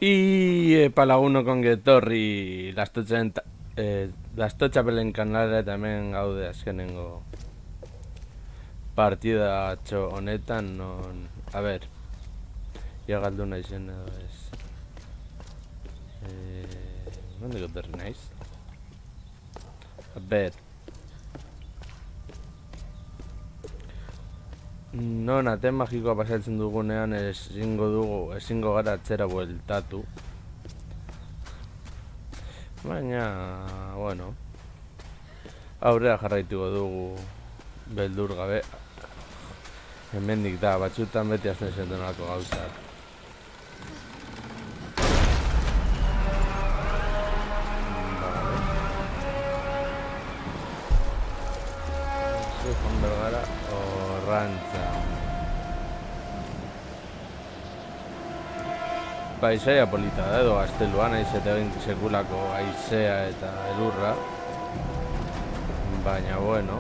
Palaguno kongetorri Lastotxapelen kanalera eta hemen gaude azkenengo partida atxo honetan non... A ber, ia galdu naizen edo ez... Nondik oterri naiz? A ber... Non ate magikoa pasatzen dugunean ezingo gara atzera bueltatu. Baina, bueno, aurrera jarraituko dugu beldur gabe. Hemendik da, batzutan beti azten zentonako gauzak. Joan bergara, Orrantza. Paisaia polita da edo gaztelua, naiz eta egin sekulako haizea eta elurra. Baina, bueno.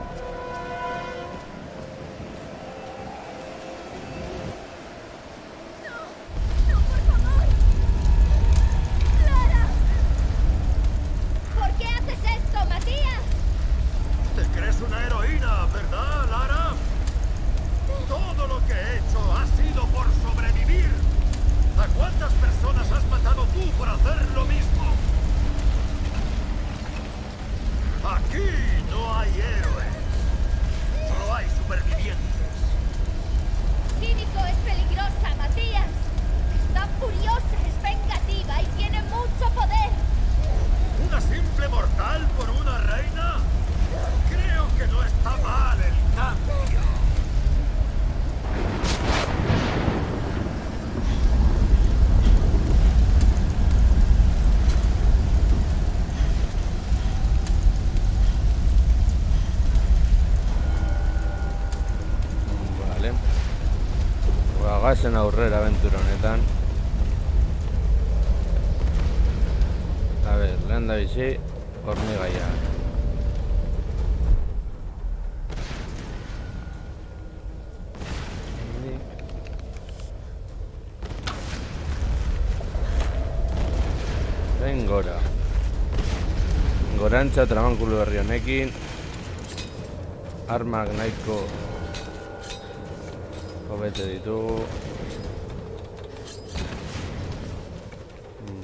Gazen aurrera aventura honetan. A ber, lehen da bizi, hormigaia. Lehen gora. Gorantza tramankulu berri honekin. Armak nahiko hobete ditugu.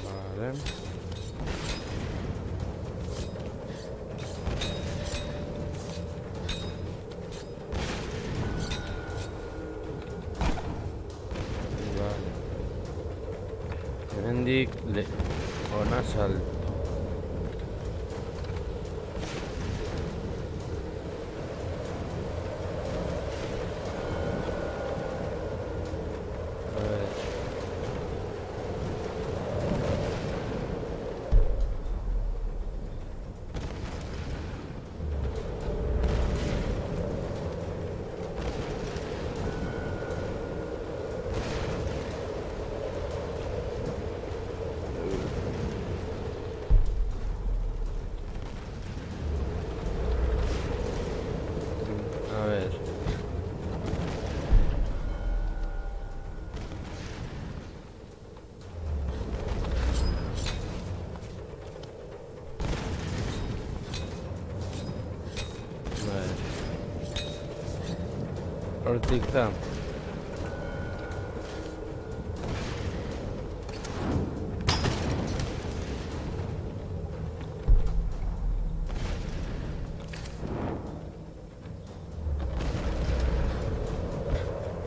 Vale. Vale. Hemendik ona salto. Hortik da.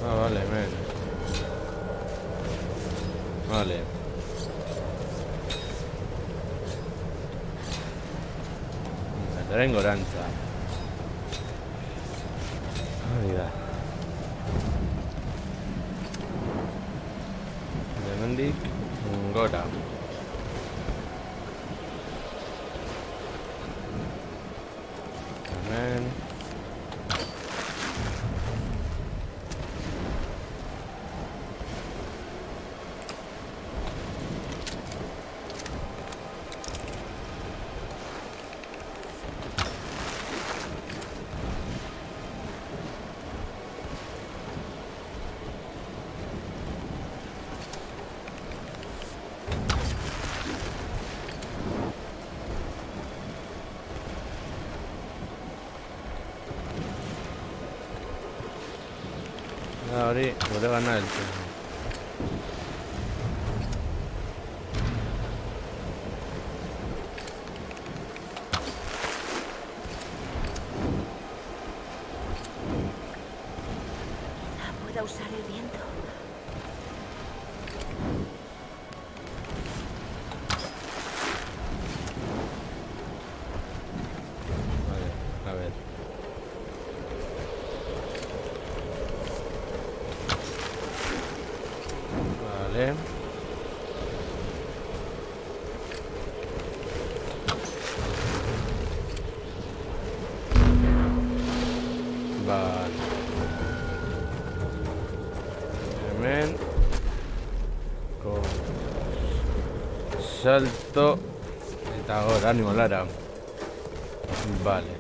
Vale, men. Vale. Tren Gorantza. Hori da. Hemendik gora. Hemen. hori gure gana heltzen. Quizá pueda usar el viento. Vale, a ver. Vale. Vale. Hemen. Con salto. Eta gora, animo Lara. Vale.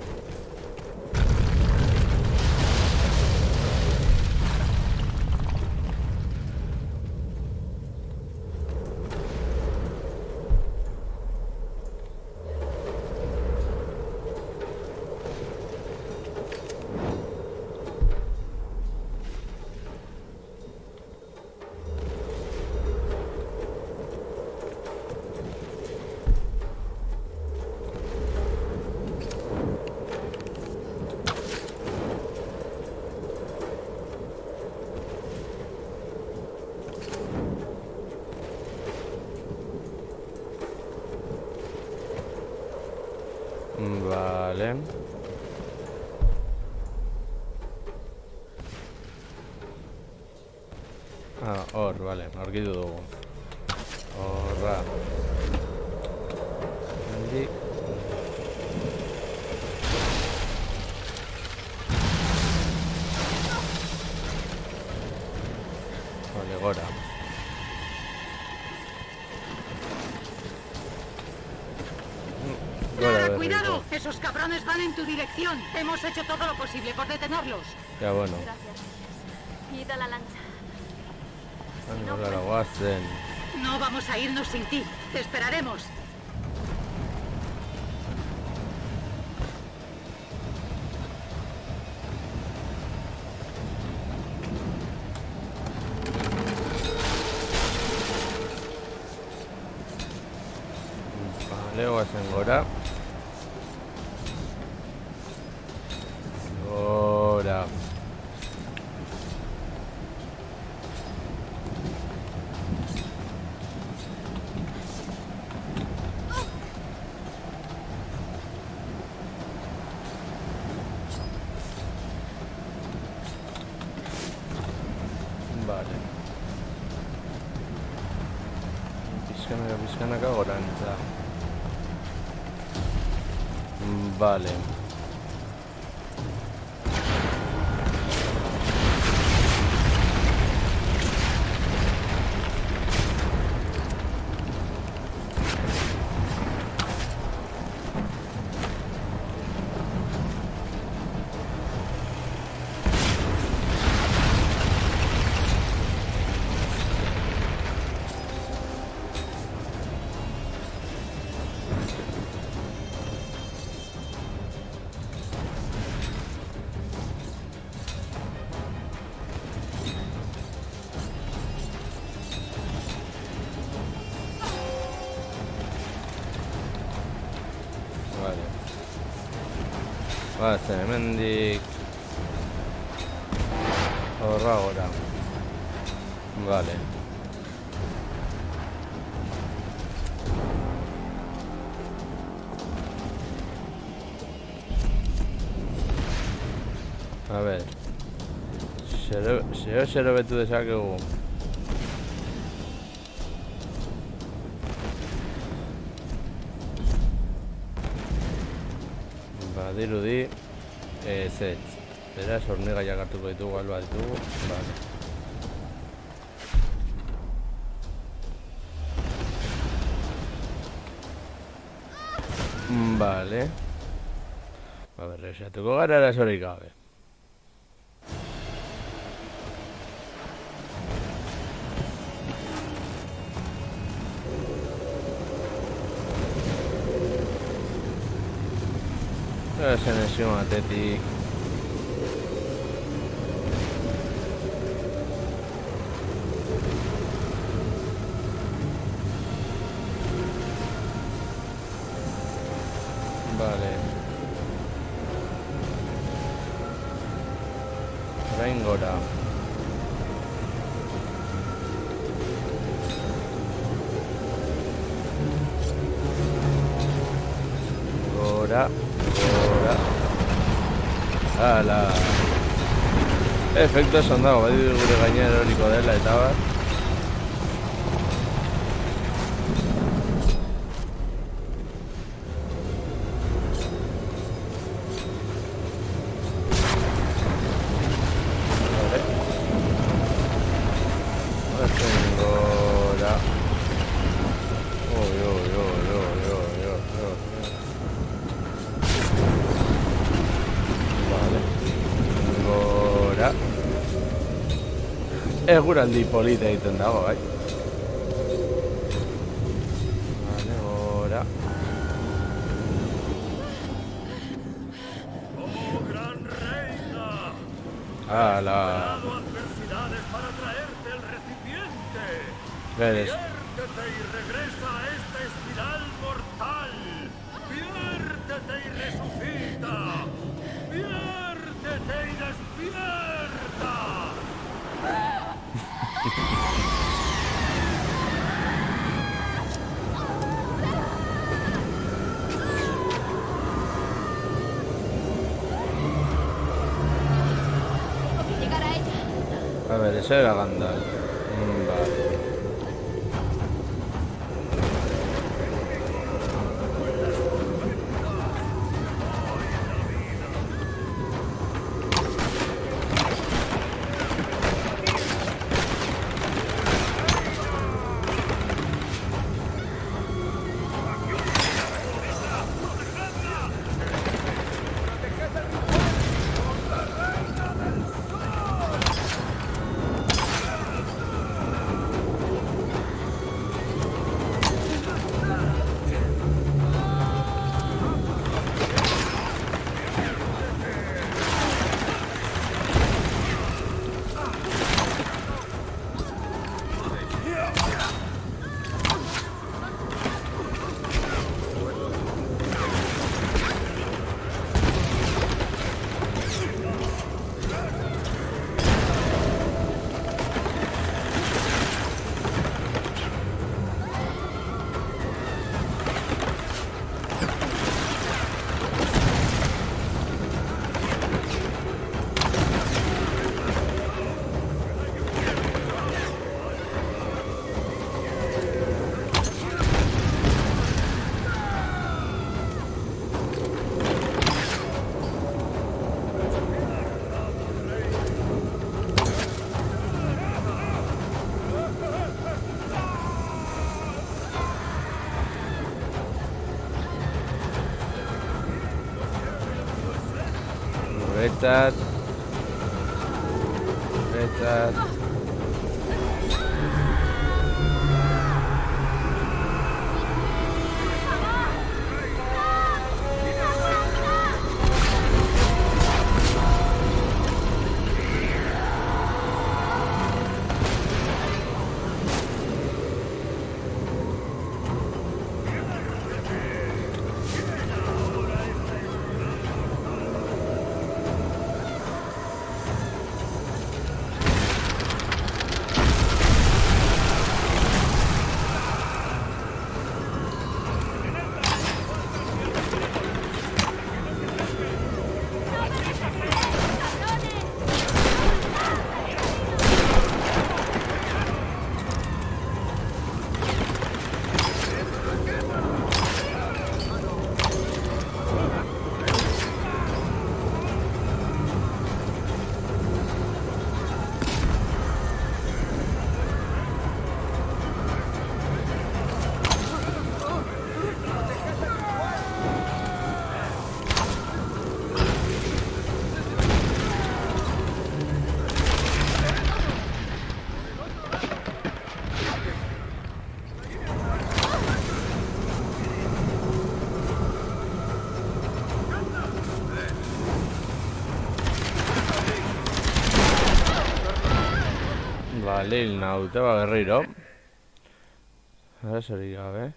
Vale. Ah, hor, vale, aurkitu dugu. Horra. Handik. Vale, gora. Clara, cuidado, esos cabrones van en tu dirección. Hemos hecho todo lo posible por detenerlos. Ya, bueno. Gracias. Id a la lancha. Si no, Nola guazen. No vamos a irnos sin ti. Te esperaremos. Vale, guazen gora. Gora. Vale. Pizkanaka gorantza. Vale. Vale. Bazen, hemendik horra gora. Vale. A ver. Xero betu dezakegu. Badirudi ez. Beraz, hornigaiak hartuko ditugu, alba ditugu. Vale. Vale. A ver, reseatuko gara arazorik gabe. Esen ezio batetik. Vale. Orain gora. Gora. Hala. Efektu esan dago, badi gure gainean eroriko dela eta bat. Eguraldi polita egiten dago, bai. Vale, gora. ¡Oh, gran reina! Hala. He dado adversidades para traerte el recipiente. Eres. Viértete y regresa a esta espiral mortal. Viértete y resucita. Viértete y despierta. Tengo que llegar a ella. A ver, ese era Gandalf. Vale. Richard. Vale, hil naute, ba, berriro. Ara, zerik gabe.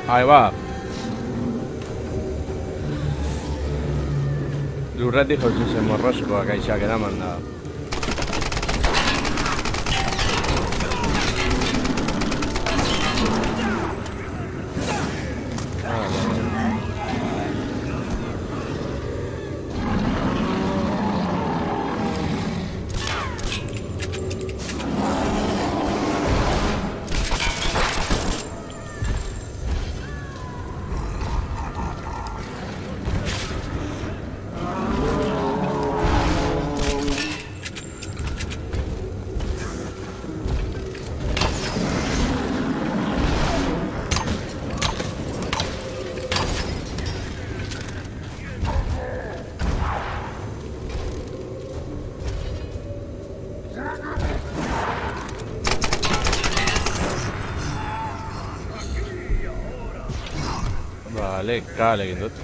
Ahí va. Lurretik jauzi zen morroskoak aixak eraman da. Vale, kale egin dut.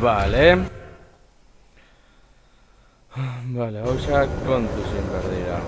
Vale. Vale, gauzak kontuz egin behar dira.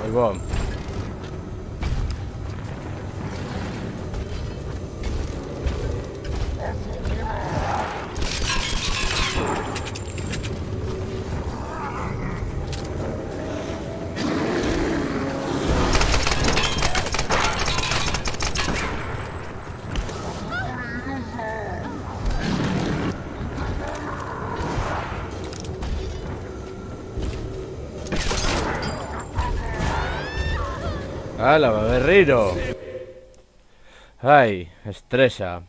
Ahí va. ¡Hala, berriro! ¡Ay! Estresa.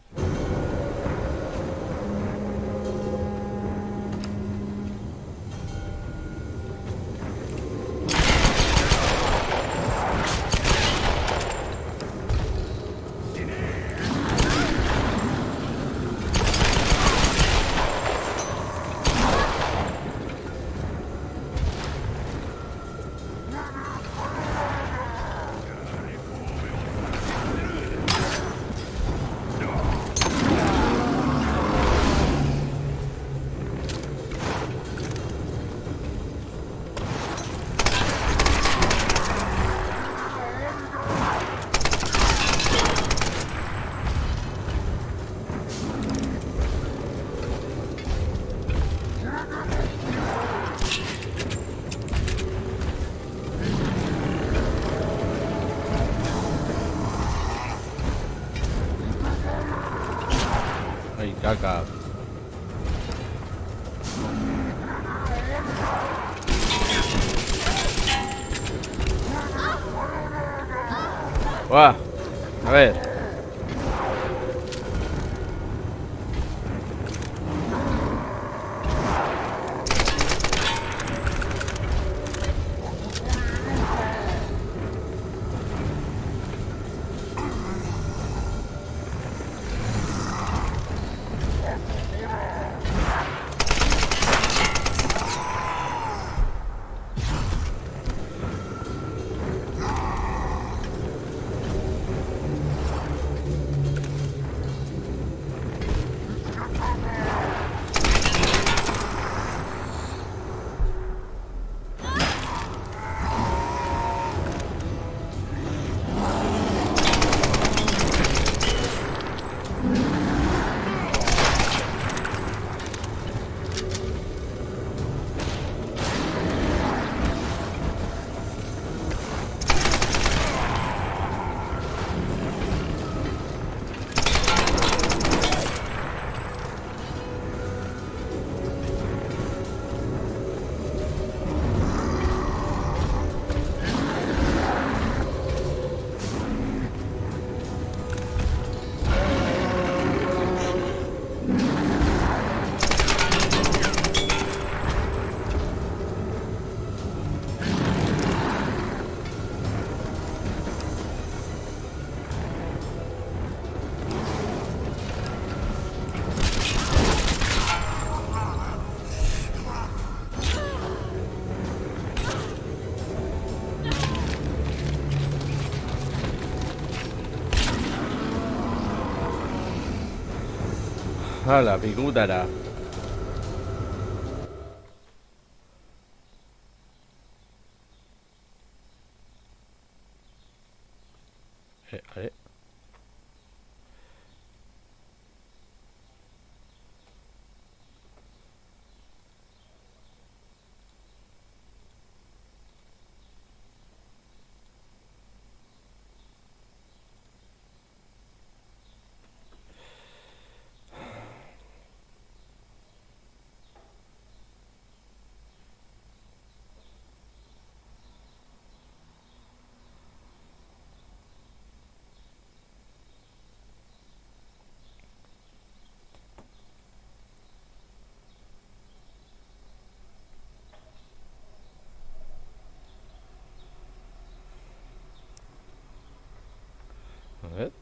¡Ay, caca! ¡Buah! A ver. ¡Hala, picútara! Eh. A ver.